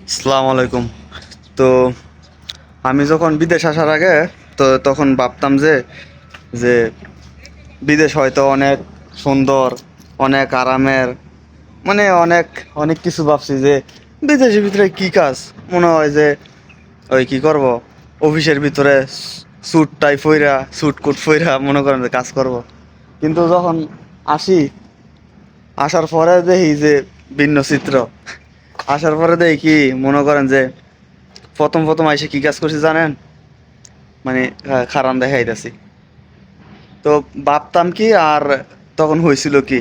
আসসালামু আলাইকুম। তো আমি যখন বিদেশ আসার আগে তখন ভাবতাম যে যে বিদেশ হয়তো অনেক সুন্দর, অনেক আরামের, মানে অনেক অনেক কিছু ভাবছি যে বিদেশের ভিতরে কি কাজ। মনে হয় যে ওই কি করব, অফিসের ভিতরে স্যুট টাই পইরা স্যুট কোট পইরা মনে করেন যে কাজ করব। কিন্তু যখন আসি, আসার পরে দেখি যে ভিন্ন চিত্র। আসার পরে দেখি কি, মনে করেন যে প্রথম প্রথম আইসে কি কাজ করছি জানেন? মানে খারান দেখাইতেছি। তো ভাবতাম কি, আর তখন হয়েছিল কি,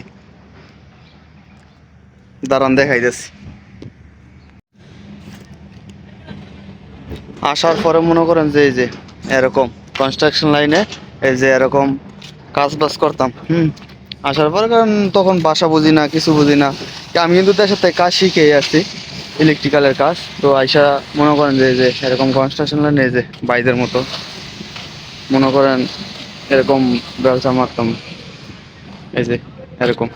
দাঁড়ান দেখাইতেছি। আসার পরে মনে করেন যে এই যে এরকম কনস্ট্রাকশন লাইনে এই যে এরকম কাজ বাজ করতাম। আসার পরে কারণ তখন বাসা বুঝি না, কিছু বুঝি না। আমি কিন্তু দেশের থেকে কাজ শিখেই আসছি, ইলেকট্রিক্যালের কাজ। তো আইসা মনে করেন যে এই যে এরকম কনস্ট্রাকশন লাইনে এই যে বাইদের মতো মনে করেন এরকম ব্যবসা মারতাম। এই যে এরকম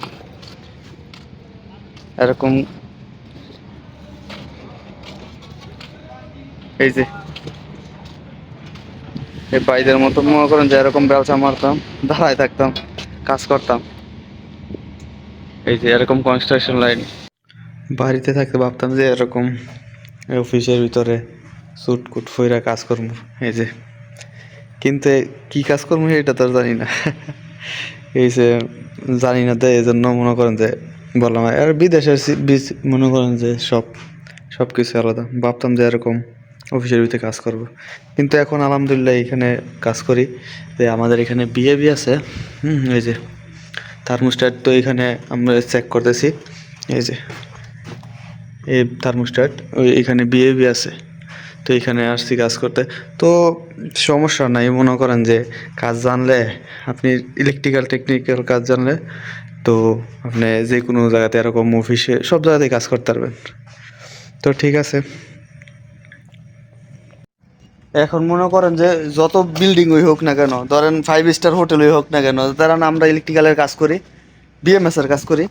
এরকম এই যে এই বাইদের মতো মনে করেন যে এরকম ব্যবসা মারতাম, দাঁড়ায় থাকতাম, কাজ করতাম। এই যে এরকম কনস্ট্রাকশন লাইন। বাড়িতে থাকতে ভাবতাম যে এরকম অফিসের ভিতরে স্যুট কুট ফইরা কাজ করবো। এই যে কিন্তু কি কাজ করবো এটা তো আর জানি না। এই যে জানি না, তো এই জন্য মনে করেন যে বললাম। আর বিদেশের মনে করেন যে সব কিছু আলাদা। ভাবতাম যে এরকম অফিসের ভিতরে কাজ করব, কিন্তু এখন আলহামদুলিল্লাহ এখানে কাজ করি। যে আমাদের এখানে বিয়ে আছে। এই যে থার্মোস্ট্যাট, তো এখানে আমরা চেক করতেছি। এই যে এই থার্মোস্ট্যাট, ওই এখানে বিএবি আছে। তো এখানে আসছি কাজ করতে। তো সমস্যা নাই, মনে করেন যে কাজ জানলে, আপনি ইলেকট্রিক্যাল টেকনিক্যাল কাজ জানলে তো আপনি যে কোনো জায়গাতে এরকম অফিসে সব জায়গাতেই কাজ করতে পারবেন। তো ঠিক আছে, এখন মনে করেন যে যত বিল্ডিং ওই হোক না কেন, ধরেন 5 স্টার হোটেলই হোক না কেন, ধরেন আমরা ইলেকট্রিক্যালের কাজ করি, বিএমএস এর কাজ করি।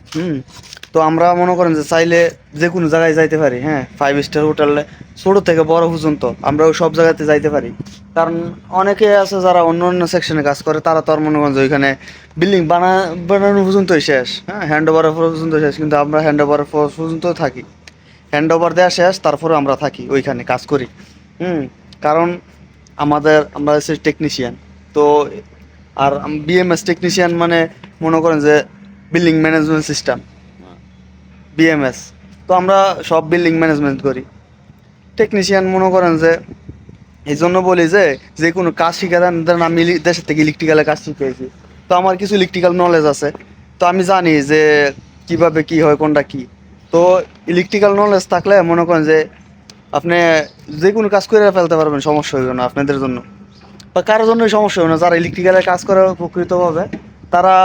তো আমরা মনে করেন যে চাইলে যে কোনো জায়গায় যাইতে পারি। হ্যাঁ, 5 স্টার হোটেলে ছোট থেকে বড় পর্যন্ত আমরা সব জায়গাতে যাইতে পারি। কারণ অনেকে আছে যারা অন্য অন্য সেকশনে কাজ করে, তারা তো আর মনে করেন যে ওইখানে বিল্ডিং বানানো পর্যন্তই শেষ, হ্যাঁ, হ্যান্ড ওভার পর্যন্ত শেষ। কিন্তু আমরা হ্যান্ড ওভার পর্যন্ত থাকি, হ্যান্ড ওভার দেওয়া শেষ, তারপরে আমরা থাকি ওইখানে কাজ করি। হুম কারণ আমরা হচ্ছে টেকনিশিয়ান। তো আর বিএমএস টেকনিশিয়ান মানে মনে করেন যে বিল্ডিং ম্যানেজমেন্ট সিস্টেম, বিএমএস। তো আমরা সব বিল্ডিং ম্যানেজমেন্ট করি। টেকনিশিয়ান মনে করেন যে এই জন্য বলি যে যে কোনো কাজ শিখে দেন। ধরেন আমি দেশের থেকে ইলেকট্রিক্যালের কাজ শিখেছি, তো আমার কিছু ইলেকট্রিক্যাল নলেজ আছে। তো আমি জানি যে কিভাবে কি হয়, কোনটা কি। তো ইলেকট্রিক্যাল নলেজ থাকলে মনে করেন যে আপনি যে কোনো কাজ করে ফেলতে পারবেন, সমস্যা হইবে না আপনাদের জন্য বা কারোর জন্যই সমস্যা হবে না। যারা ইলেকট্রিক্যালের কাজ করে প্রকৃতভাবে, তারা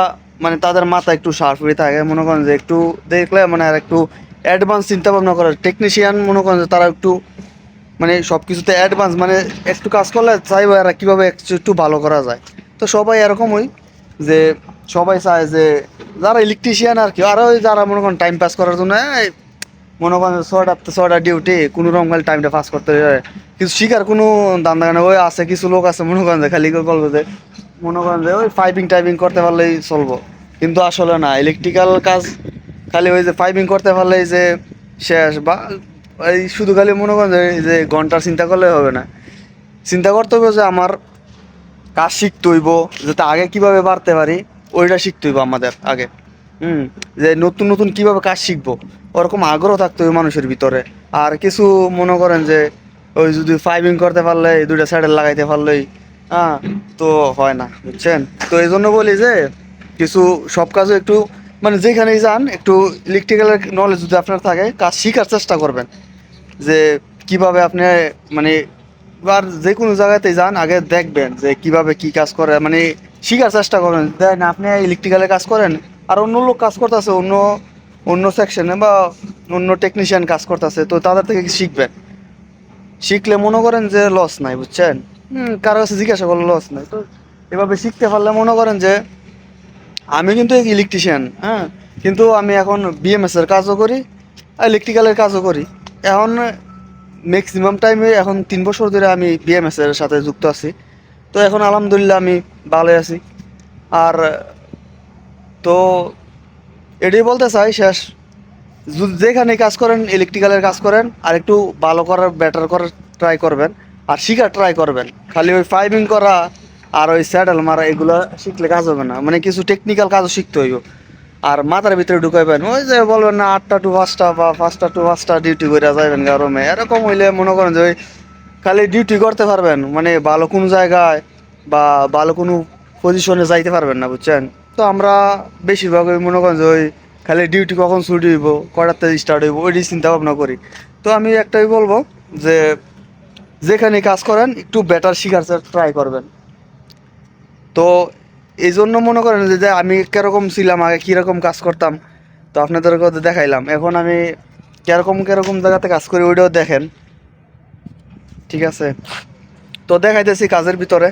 মানে তাদের মাথা একটু শার্প হয়ে থাকে। মনে করেন যে একটু দেখলে মানে আর একটু অ্যাডভান্স চিন্তা ভাবনা করে। টেকনিশিয়ান মনে করেন যে তারা একটু মানে সব কিছুতে অ্যাডভান্স, মানে একটু কাজ করলে চাইবে এরা কীভাবে একটু ভালো করা যায়। তো সবাই এরকমই যে সবাই চায় যে যারা ইলেকট্রিশিয়ান আর কি, আর ওই যারা মনে করেন টাইম পাস করার জন্য এই মনে করেন 6টা ডিউটি কোনো রকম খালি টাইমটা পাস করতে হয়। কিছু শিকার কোনো দান্দা গানে ওই আছে, কিছু লোক আছে মনে করেন যে খালি বলবো যে মনে করেন যে ওই পাইপিং টাইপিং করতে পারলেই চলবো। কিন্তু আসলে না, ইলেকট্রিক্যাল কাজ খালি ওই যে পাইপিং করতে পারলেই যে শেষ, বা এই শুধু খালি মনে করেন যে এই যে ঘন্টার চিন্তা করলে হবে না। চিন্তা করতে হবে যে আমার কাজ শিখতে হইব, যাতে আগে কিভাবে বাড়তে পারি ওইটা শিখতে হইব আমাদের আগে। হুম যে নতুন নতুন কিভাবে কাজ শিখবো, ওরকম আগ্রহ থাকতে হবে মানুষের ভিতরে। আর কিছু মনে করেন যে ওই যদি ফাইভিং করতে পারলে, দুইটা স্যাডেল লাগাইতে পারলেই হ্যাঁ, তো হয় না, বুঝছেন? তো এই জন্য বলি যে কিছু সব কাজও একটু মানে যেখানেই যান একটু ইলেকট্রিক্যালের নলেজ যদি আপনার থাকে, কাজ শিখার চেষ্টা করবেন যে কিভাবে আপনি মানে এবার যে কোনো জায়গাতে যান আগে দেখবেন যে কিভাবে কি কাজ করে, মানে শিখার চেষ্টা করেন। দেন আপনি ইলেকট্রিক্যালের কাজ করেন, আর অন্য লোক কাজ করতেছে অন্য অন্য সেকশনে বা অন্য টেকনিশিয়ান কাজ করতেছে, তো তাদের থেকে শিখবেন। শিখলে মনে করেন যে লস নাই, বুঝছেন? কারো কাছে জিজ্ঞাসা করলে লস নাই। তো এভাবে শিখতে পারলে মনে করেন যে আমি কিন্তু ইলেকট্রিশিয়ান, হ্যাঁ, কিন্তু আমি এখন বিএমএস এর কাজও করি, ইলেকট্রিক্যালের কাজও করি। এখন ম্যাক্সিমাম টাইমে এখন 3 বছর ধরে আমি বিএমএস এর সাথে যুক্ত আছি। তো এখন আলহামদুলিল্লাহ আমি ভালোই আছি। আর তো এটাই বলতে চাই শেষ, যেখানে কাজ করেন ইলেকট্রিক্যালের কাজ করেন আর একটু ভালো করার বেটার করার ট্রাই করবেন, আর শিখার ট্রাই করবেন। খালি ওই ফাইবিং করা আর ওই স্যাডেল মারা এগুলো শিখলে কাজ হবে না, মানে কিছু টেকনিক্যাল কাজও শিখতে হইব। আর মাথার ভিতরে ঢুকাইবেন ওই যে বলবেন না 8টা টু 5টা বা 5টা টু 5টা ডিউটি করে যাবেন গরমে, এরকম হইলে মনে করেন যে ওই খালি ডিউটি করতে পারবেন, মানে ভালো কোনো জায়গায় বা ভালো কোনো পজিশনে যাইতে পারবেন না, বুঝছেন? তো আমরা বেশিরভাগ ওই মনে করেন যে ওই খালি ডিউটি কখন ছুটি হইব, কটাতে স্টার্ট হইব, ওইটাই চিন্তা ভাবনা করি। তো আমি একটাই বলবো যে যেখানে কাজ করেন একটু বেটার শিখার ট্রাই করবেন। তো এই জন্য মনে করেন যে আমি কিরকম ছিলাম আগে, কীরকম কাজ করতাম, তো আপনাদেরকে তো দেখাইলাম। এখন আমি কিরকম কিরকম জায়গাতে কাজ করি ওইটাও দেখেন, ঠিক আছে? তো দেখাইতেছি কাজের ভিতরে।